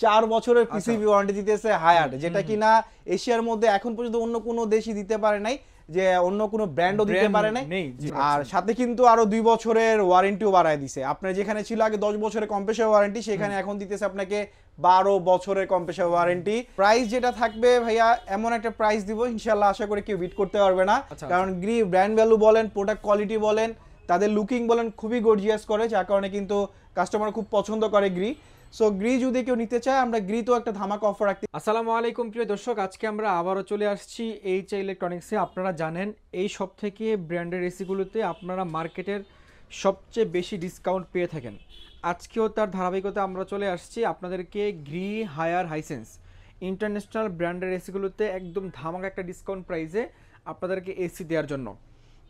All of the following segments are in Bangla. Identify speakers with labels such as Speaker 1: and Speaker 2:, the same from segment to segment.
Speaker 1: 4 বছরের পিসিবি ওয়ারেন্টি দিতেছে হায়ার, যেটা কিনা এশিয়ার মধ্যে এখন পর্যন্ত অন্য কোনো দেশই দিতে পারে নাই, যে অন্য কোনো ব্র্যান্ডও দিতে পারে নাই। আর সাথে কিন্তু আরো 2 বছরের ওয়ারেন্টিও বাড়ায় দিছে। আপনার যেখানে ছিল আগে 10 বছরের কম্প্রেসার ওয়ারেন্টি, সেখানে এখন দিতেছে আপনাকে 12 বছরের কম্প্রেসার ওয়ারেন্টি। প্রাইস যেটা থাকবে ভাইয়া, এমন একটা প্রাইস দিব ইনশাআল্লাহ, আশা করি কেউ বিট করতে পারবে না। কারণ গ্রি ব্র্যান্ড ভ্যালু বলেন, প্রোডাক্ট কোয়ালিটি বলেন, তাদের লুকিং বলেন খুবই গর্জিয়াস করে, যার কারণে কিন্তু কাস্টমার খুব পছন্দ করে গ্রি। সো গ্রি যদি কেউ নিতে চায়, আমরা গ্রি তো একটা ধামাকা অফার রাখতে।
Speaker 2: আসসালামু আলাইকুম প্রিয় দর্শক, আজকে আমরা আবারও চলে আসছি এইচ ইলেকট্রনিক্সে। আপনারা জানেন এই সব থেকে ব্র্যান্ডের এসিগুলোতে আপনারা মার্কেটের সবচেয়ে বেশি ডিসকাউন্ট পেয়ে থাকেন। আজকেও তার ধারাবাহিকতা আমরা চলে আসছি আপনাদেরকে গ্রি, হায়ার, হাইসেন্স ইন্টারন্যাশনাল ব্র্যান্ডের এসিগুলোতে একদম ধামাকা একটা ডিসকাউন্ট প্রাইসে আপনাদেরকে এসি দেওয়ার জন্য।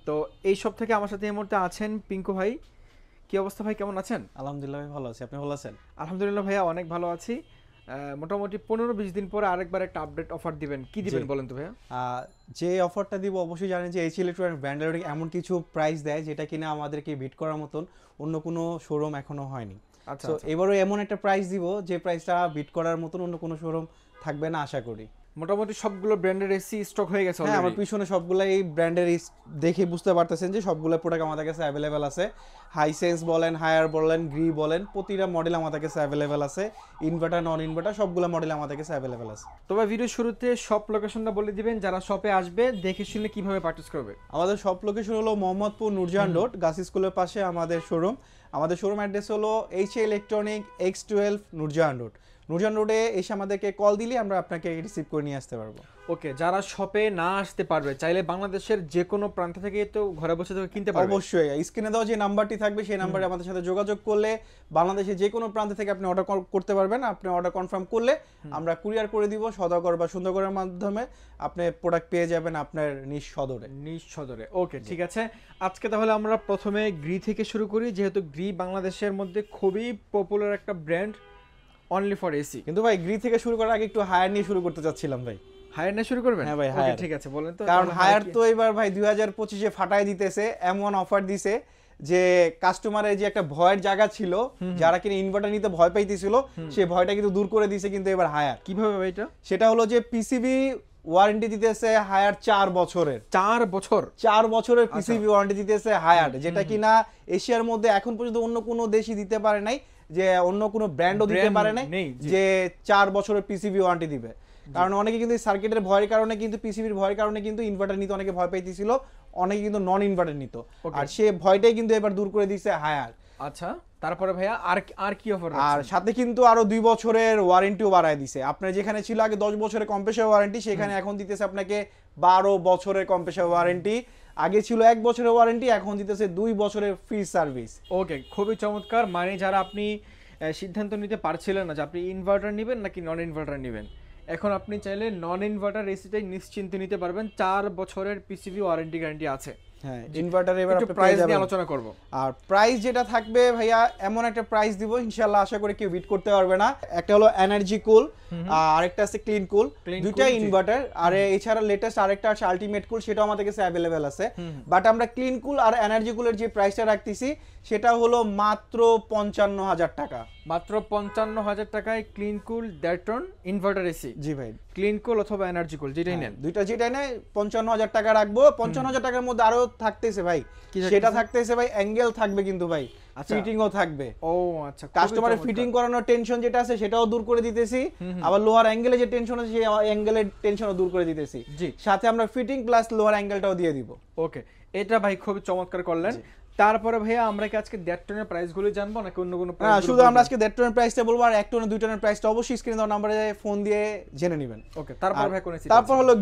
Speaker 2: তো এই সব থেকে আমার সাথে এই মুহূর্তে আছেন পিঙ্কু ভাই। কি অবস্থা ভাই, কেমন আছেন?
Speaker 1: আলহামদুলিল্লাহ ভাই, ভালো আছি, আপনি ভালো আছেন?
Speaker 2: আলহামদুলিল্লাহ ভাইয়া, অনেক ভালো আছি। মোটামুটি 15-20 দিন পরে আরেকবার একটা আপডেট অফার দিবেন, কি দিবেন বলেন তো ভাইয়া?
Speaker 1: যে অফারটা দিব অবশ্যই জানেন যে এইচ ইলেকট্রনিক ব্র্যান্ডের এমন কিছু প্রাইস দেয় যেটা কিনা আমাদেরকে বিট করার মতন অন্য কোনো শোরুম এখনো হয়নি। তো এবারও এমন একটা প্রাইস দিব যে প্রাইসটা বিট করার মতন অন্য কোনো শোরুম থাকবে না আশা করি।
Speaker 2: মোটামুটি সবগুলো ব্র্যান্ডের এসি স্টক হয়ে গেছে।
Speaker 1: হ্যাঁ, আমার পিছনে সবগুলো এই ব্র্যান্ডের দেখে বুঝতে পারতেছেন যে সবগুলো প্রোডাক্ট আমাদের কাছে অ্যাভেলেবেল আছে। হাইসেন্স বলেন, হায়ার বলেন, গ্রি বলেন, প্রতিটা মডেল আমাদের কাছে অ্যাভেলেবেল আছে। ইনভার্টার, নন ইনভার্টার সবগুলো মডেল আমাদের কাছে অ্যাভেলেবেল আছে।
Speaker 2: তবে ভিডিও শুরুতে শপ লোকেশনটা বলে দিবেন, যারা শপে আসবে দেখে শুনে কিভাবে পারচেজ করবে।
Speaker 1: আমাদের শপ লোকেশন হলো মোহাম্মদপুর নূরজাহান রোড, গার্লস স্কুলের পাশে আমাদের শোরুম। আমাদের শোরুম অ্যাড্রেস হলো H electronic X12 Nurjahan road. Nurjahan রোডে এসে আমাদেরকে কল দিলে আমরা আপনাকে রিসিভ করে নিয়ে আসতে পারবো।
Speaker 2: ওকে, যারা শপে না আসতে পারবে চাইলে বাংলাদেশের যে কোনো প্রান্ত থেকে তো ঘরে বসে থেকে কিনতে পারবে।
Speaker 1: অবশ্যই স্ক্রিনে দেওয়া যে নাম্বারটি থাকবে সেই নাম্বারে আমাদের সাথে যোগাযোগ করলে বাংলাদেশের যে কোনো প্রান্ত থেকে আপনি অর্ডার করতে পারবেন। আপনি অর্ডার কনফার্ম করলে আমরা কুরিয়ার করে দিব সদাগর বা সুন্দরগড়ের মাধ্যমে। আপনি প্রোডাক্ট পেয়ে যাবেন আপনার নিজ সদরে।
Speaker 2: ওকে, ঠিক আছে। আজকে তাহলে আমরা প্রথমে গ্রি থেকে শুরু করি, যেহেতু গ্রি বাংলাদেশের মধ্যে খুবই পপুলার একটা ব্র্যান্ড অনলি ফর এসি।
Speaker 1: কিন্তু ভাই গ্রি থেকে শুরু করার আগে একটু হায়ার নিয়ে শুরু করতে চাচ্ছিলাম ভাই।
Speaker 2: হায়ার নিয়ে শুরু করবেন?
Speaker 1: হ্যাঁ ভাই, হায়ার।
Speaker 2: ঠিক আছে, বলেন তো।
Speaker 1: কারণ হায়ার তো এবার ভাই 2025-এ ফাটায় দিতেছে, এমন অফার দিছে যে কাস্টমারের যে একটা ভয়ের জায়গা ছিল, যারা কিনা ইনভার্টার নিতে ভয় পাইতেছিল, সেই ভয়টা কিন্তু দূর করে দিয়েছে কিন্তু এবার হায়ার।
Speaker 2: কিভাবে ভাই এটা?
Speaker 1: সেটা হলো যে পিসিবি ওয়ারেন্টি দিতেছে হায়ার 4 বছরের।
Speaker 2: 4
Speaker 1: বছরের পিসিবি ওয়ারেন্টি দিতেছে হায়ার, যেটা কিনা এশিয়ার মধ্যে এখন পর্যন্ত অন্য কোনো দেশই দিতে পারে নাই, যে অন্য কোনো ব্র্যান্ডও দিতে পারে নাই যে 4 বছরের পিসিবি ওয়ারেন্টি দিবে। কারণ অনেকে কিন্তু সার্কিটের ভয়ের কারণে কিন্তু পিসিবির ভয়ের কারণে কিন্তু ইনভার্টার নিতে অনেকে ভয় পাইতেছিল, অনেকে কিন্তু নন ইনভার্টার নিত, আর সে ভয়টাই কিন্তু এবার দূর করে দিয়েছে হায়ার।
Speaker 2: আচ্ছা, তারপরে ভাইয়া আর কি অফার?
Speaker 1: আর সাথে কিন্তু আরো 2 বছরের ওয়ারেন্টিও বাড়ায় দিছে। আপনার যেখানে ছিল আগে 10 বছরের কম্প্রেসার ওয়ারেন্টি, সেখানে এখন দিতেছে আপনাকে 12 বছরের কম্প্রেসার ওয়ারেন্টি। আগে ছিল 1 বছরের ওয়ারেন্টি, এখন দিতেছে 2 বছরের ফ্রি সার্ভিস।
Speaker 2: ওকে, খুবই চমৎকার। মানে যারা আপনি সিদ্ধান্ত নিতে পারছিলেন না যে আপনি ইনভার্টার নেবেন নাকি নন ইনভার্টার নেবেন, এখন আপনি চাইলে নন ইনভার্টার এসিটাই নিশ্চিন্তে নিতে পারবেন। 4 বছরের পিসিবি ওয়ারেন্টি গ্যারান্টি আছে।
Speaker 1: হ্যাঁ, ইনভার্টার এবার
Speaker 2: আপনি প্রাইস নিয়ে আলোচনা করব।
Speaker 1: আর প্রাইস যেটা থাকবে ভাইয়া, এমন একটা প্রাইস দিব ইনশাআল্লাহ, আশা করি কেউ বিট করতে পারবে না। একটা হলো এনার্জি কুল, আর একটা আছে ক্লিন কুল, দুইটাই ইনভার্টার। আর এছাড়া লেটেস্ট আরেকটা আছে আলটিমেট কুল, সেটাও আমাদের কাছে অ্যাভেলেবেল আছে। বাট আমরা ক্লিন কুল আর এনার্জি কুলের যে প্রাইসটা রাখতেছি সেটা হলো মাত্র 55,000 টাকা।
Speaker 2: মাত্র 55,000 টাকায় clean cool Daton inverter AC.
Speaker 1: জি ভাই,
Speaker 2: ক্লিন কুল অথবা এনার্জি কুল যেটাই নেন,
Speaker 1: দুইটা যেটাই নেয় 55,000 টাকা রাখবো। 55,000 টাকার মধ্যে আরো থাকতেছে ভাই, সেটা থাকতেছে ভাই অ্যাঙ্গেল থাকবে কিন্তু ভাই, ফিটিংও থাকবে।
Speaker 2: ও আচ্ছা,
Speaker 1: কাস্টমারের ফিটিং করানোর টেনশন যেটা আছে সেটাও দূর করে দিতেছি, আবার লোয়ার অ্যাঙ্গেলে যে টেনশন আছে সেই অ্যাঙ্গেলের টেনশনও দূর করে দিতেছি। সাথে আমরা ফিটিং প্লাস লোয়ার অ্যাঙ্গেলটাও দিয়ে দিব।
Speaker 2: ওকে, এটা ভাই খুবই চমৎকার করলেন। তারপরে ভাইয়া আমরা কি আজকে 1.5 টনের প্রাইসগুলো জানবো নাকি অন্য কোনো প্রাইস?
Speaker 1: না, শুধু আমরা আজকে 1.5 টনের প্রাইসটা বলবো, আর 1 টনের 2 টনের প্রাইসটা অবশ্যই স্ক্রিনে দেওয়া নম্বরে ফোন দিয়ে জেনে নেবেন।
Speaker 2: ওকে, তারপর ভাই কোন এসি?
Speaker 1: তারপর হলো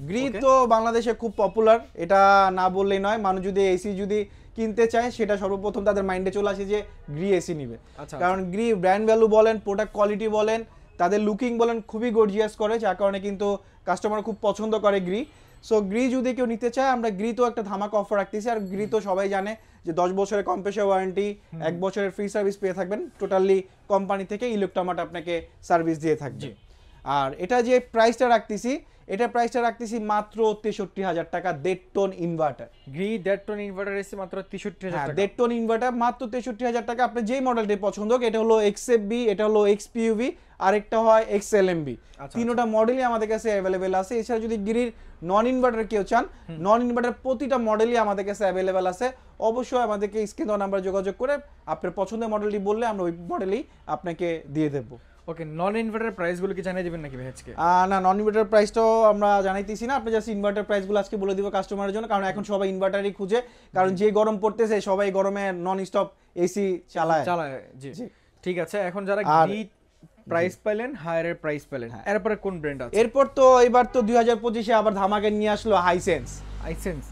Speaker 1: গ্রি তো বাংলাদেশে খুব পপুলার, এটা না বললেই নয়। মানুষ যদি এসি যদি কিনতে চায়, সেটা সর্বপ্রথম তাদের মাইন্ডে চলে আসে যে গ্রি এসি নিবে। কারণ গ্রি ব্র্যান্ড ভ্যালু বলেন, প্রোডাক্ট কোয়ালিটি বলেন, তাদের লুকিং বলেন খুবই গর্জিয়াস করে, যার কারণে কিন্তু কাস্টমার খুব পছন্দ করে গ্রি। সো গ্রি যদি কেউ নিতে চায়, আমরা গ্রি তো একটা ধামাকা অফার রাখতেছি। আর গ্রি তো সবাই জানে যে 10 বছরের কম্প্রেসার ওয়ারেন্টি, 1 বছরের ফ্রি সার্ভিস পেয়ে থাকবেন। টোটালি কোম্পানি থেকে ইলেকট্রোমার্ট আপনাকে সার্ভিস দিয়ে থাকবে। আর এটা যে প্রাইসটা রাখতেছি, এটা প্রাইসটা রাখতেছি মাত্র 63,000 টাকা, 1.5 ton inverter.
Speaker 2: Gree 1.5 ton inverter এসে মাত্র 63,000 টাকা।
Speaker 1: 1.5 টন ইনভার্টার মাত্র 63,000 টাকা। আপনি যেই মডেলটি পছন্দ হোক, এটা হলো XFB, এটা হলো XPUV, আরেকটা হয় XLMB। তিনটা মডেলই আমাদের কাছে অ্যাভেলেবেল আছে। এছাড়া যদি গ্রির নন ইনভার্টার কেউ চান, নন ইনভার্টার প্রতিটা মডেলই আমাদের কাছে অ্যাভেলেবেল আছে। অবশ্যই আমাদেরকে স্ক্রিন দেওয়া নাম্বার যোগাযোগ করে আপনার পছন্দের মডেলটি বললে আমরা ওই মডেলই আপনাকে দিয়ে দেবো।
Speaker 2: ওকে, নন ইনভার্টার প্রাইসগুলো কি জানিয়ে দিবেন নাকি ভাই আজকে?
Speaker 1: না, নন ইনভার্টার প্রাইসটাও আমরা জানাইতেছি না, আপনি জাস্ট ইনভার্টার প্রাইসগুলো আজকে বলে দিব কাস্টমারের জন্য, কারণ এখন সবাই ইনভার্টারই খুঁজে, কারণ যে গরম পড়তেছে সবাই গরমে নন স্টপ এসি চালায়।
Speaker 2: জি, ঠিক আছে। এখন যারা গ্রি প্রাইস পেলেন, হায়ারের প্রাইস পেলেন, এরপরে কোন ব্র্যান্ড আছে?
Speaker 1: এরপর তো এবার তো 2025-এ আবার ধামাকে নিয়ে আসলো হাইসেন্স।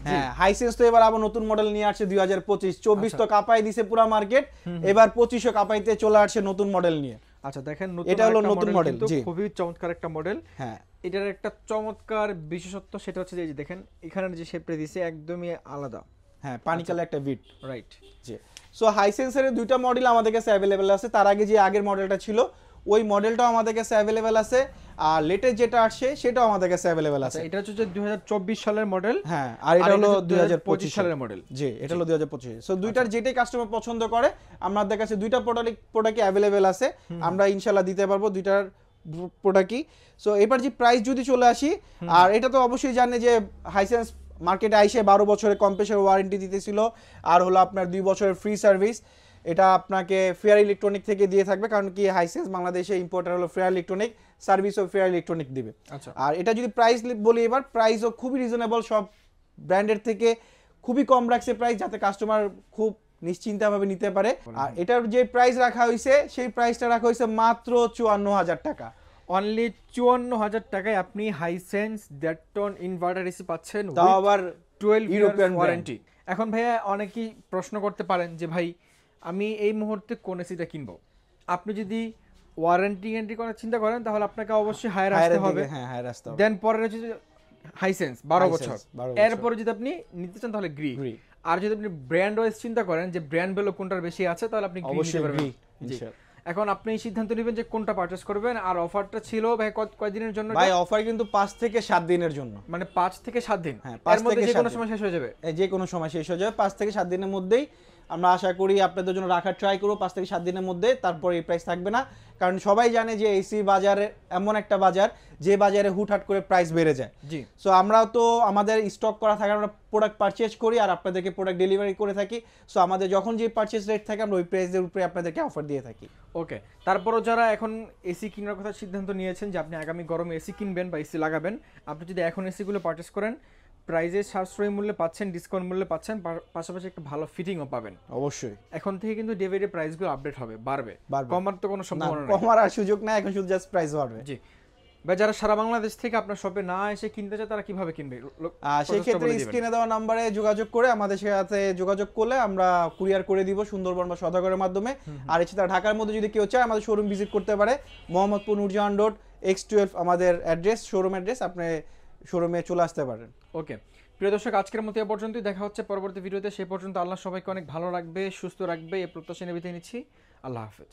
Speaker 1: হ্যাঁ, হাইসেন্স তো এবার আবার নতুন মডেল নিয়ে আসছে 2025। 24 তো কাঁপাই দিছে পুরো মার্কেট, এবার 25ও কাঁপাইতে চলে আসছে নতুন মডেল নিয়ে।
Speaker 2: আচ্ছা দেখেন,
Speaker 1: এটা হলো নতুন মডেল, জি
Speaker 2: খুবই চমৎকার একটা মডেল।
Speaker 1: হ্যাঁ,
Speaker 2: এটার একটা চমৎকার বিশেষত্ব সেটা হচ্ছে যে দেখেন এখানে যে শেপটা দিয়েছে একদমই আলাদা।
Speaker 1: হ্যাঁ, পানি কালার একটা বিট,
Speaker 2: রাইট।
Speaker 1: জি। সো হাইসেন্সের দুইটা মডেল আমাদের কাছে অ্যাভেলেবেল আছে। তার আগে যে আগের মডেলটা ছিল ওই মডেলটাও আমাদের কাছে অ্যাভেলেবেল আছে, আর লেটেস্ট যেটা আসছে সেটাও আমাদের কাছে অ্যাভেলেবেল আছে।
Speaker 2: এটা হচ্ছে 2024 সালের মডেল,
Speaker 1: হ্যাঁ, আর এটা হলো 2025
Speaker 2: সালের মডেল।
Speaker 1: জি, এটা হলো 2025। সো দুইটার যেটাই কাস্টমার পছন্দ করে আমাদের কাছে দুইটা প্রোডাক্টই অ্যাভেলেবেল আছে, আমরা ইনশাআল্লাহ দিতে পারবো দুইটার প্রোডাক্টই। সো এবার যে প্রাইস যদি চলে আসি, আর এটা তো অবশ্যই জানে যে হাইসেন্স মার্কেটে আইসে 12 বছরের কম্প্রেসর ওয়ারেন্টি দিতেছিল, আর হলো আপনার 2 বছরের ফ্রি সার্ভিস। এটা আপনাকে ফেয়ার ইলেকট্রনিক থেকে দিয়ে থাকবে, কারণ কি হাইসেন্স বাংলাদেশে ইম্পোর্টার হলো ফেয়ার ইলেকট্রনিক, সার্ভিসও ফেয়ার ইলেকট্রনিক দিবে। আর এটা যদি প্রাইস বলি, এবার প্রাইসও খুবই রিজনেবল, সব ব্র্যান্ডের থেকে খুবই কম রাখছে প্রাইস, যাতে কাস্টমার খুব নিশ্চিন্তভাবে নিতে পারে। আর এটার যে প্রাইস রাখা হয়েছে সেই প্রাইসটা রাখা হয়েছে মাত্র 54,000 টাকা।
Speaker 2: অনলি 54,000 টাকায় আপনি হাইসেন্স 1.5 টন ইনভার্টার এসি পাচ্ছেন,
Speaker 1: তাও আবার
Speaker 2: 12
Speaker 1: ইউরোপিয়ান
Speaker 2: ওয়ারেন্টি। এখন ভাইয়া অনেকেই প্রশ্ন করতে পারেন যে ভাই আমি এই মুহূর্তে কোন এসিটা কিনবো? আপনি যদি ওয়ারেন্টি এন্ট্রি করার চিন্তা করেন তাহলে আপনাকে অবশ্যই হায়ার আসতে হবে।
Speaker 1: হ্যাঁ, হায়ার আসতে হবে।
Speaker 2: দেন পরে যদি হাইসেন্স 12 বছর, এরপরে যদি আপনি নিতে চান তাহলে গ্রি। আর যদি আপনি ব্র্যান্ড ওয়াইজ চিন্তা করেন যে ব্র্যান্ড ভ্যালু কোনটার বেশি আছে, তাহলে আপনি গ্রি নিতে পারবেন। এখন আপনি সিদ্ধান্ত নেবেন যে কোনটা পারচেজ করবেন। আর অফারটা ছিল ভাই কয় দিনের জন্য?
Speaker 1: ভাই অফার কিন্তু 5 থেকে 7 দিনের জন্য,
Speaker 2: মানে 5 থেকে 7 দিন।
Speaker 1: হ্যাঁ,
Speaker 2: এর মধ্যে যে কোনো সময় শেষ হয়ে যাবে।
Speaker 1: যে কোনো সময় শেষ হয়ে যাবে, 5 থেকে 7 দিনের মধ্যেই আমরা আশা করি আপনাদের জন্য রাখার ট্রাই করব 5 থেকে 7 দিনের মধ্যে। তারপর এই প্রাইস থাকবে না, কারণ সবাই জানে যে এসি বাজারে এমন একটা বাজার যে বাজারে হুটহাট করে প্রাইস বেড়ে যায়।
Speaker 2: জি।
Speaker 1: সো আমরা তো আমাদের স্টক করা থাকে, আমরা প্রোডাক্ট পারচেজ করি আর আপনাদেরকে প্রোডাক্ট ডেলিভারি করে থাকি। সো আমাদের যখন যে পারচেজ রেট থাকে আমরা ওই প্রাইসের উপরে আপনাদেরকে অফার দিয়ে থাকি।
Speaker 2: ওকে, তারপরও যারা এখন এসি কেনার কথা সিদ্ধান্ত নিয়েছেন যে আপনি আগামী গরমে এসি কিনবেন বা এসি লাগাবেন, আপনি যদি এখন এসিগুলো পারচেজ করেন প্রাইজে সাশ্রয়ী মূল্যে পাচ্ছেন, ডিসকাউন্ট মূল্যে পাচ্ছেন, পাশাপাশি একটা ভালো ফিটিংও পাবেন।
Speaker 1: অবশ্যই
Speaker 2: এখন থেকে কিন্তু ডে বাই ডে প্রাইসগুলো আপডেট হবে, বাড়বে, কমার তো কোনো সম্ভাবনা নেই।
Speaker 1: কমার আর সুযোগ নাই, এখন শুধু জাস্ট প্রাইস বাড়বে।
Speaker 2: জি ভাই, যারা সারা বাংলাদেশ থেকে আপনার শপে না এসে কিনতে চায় তারা কিভাবে কিনবে?
Speaker 1: সেই ক্ষেত্রে স্ক্রিনে দেওয়া নাম্বারে যোগাযোগ করে আমাদের সাথে যোগাযোগ করলে আমরা কুরিয়ার করে দিব সুন্দরবন বা সদাগরের মাধ্যমে। আর এছাড়া ঢাকার মধ্যে যদি কেউ চায় আমাদের শোরুম ভিজিট করতে পারে, মোহাম্মদপুর নূরজাহান রোড X12 আমাদের অ্যাড্রেস, শোরুম অ্যাড্রেস, আপনি শোরুমে চলে আসতে পারেন।
Speaker 2: ওকে প্রিয় দর্শক, আজকের মতো এ পর্যন্তই। দেখা হচ্ছে পরবর্তী ভিডিওতে। সেই পর্যন্ত আল্লাহ সবাইকে অনেক ভালো রাখবে, সুস্থ রাখবে, এই প্রত্যাশা নিয়ে বিদায় নিচ্ছি। আল্লাহ হাফেজ।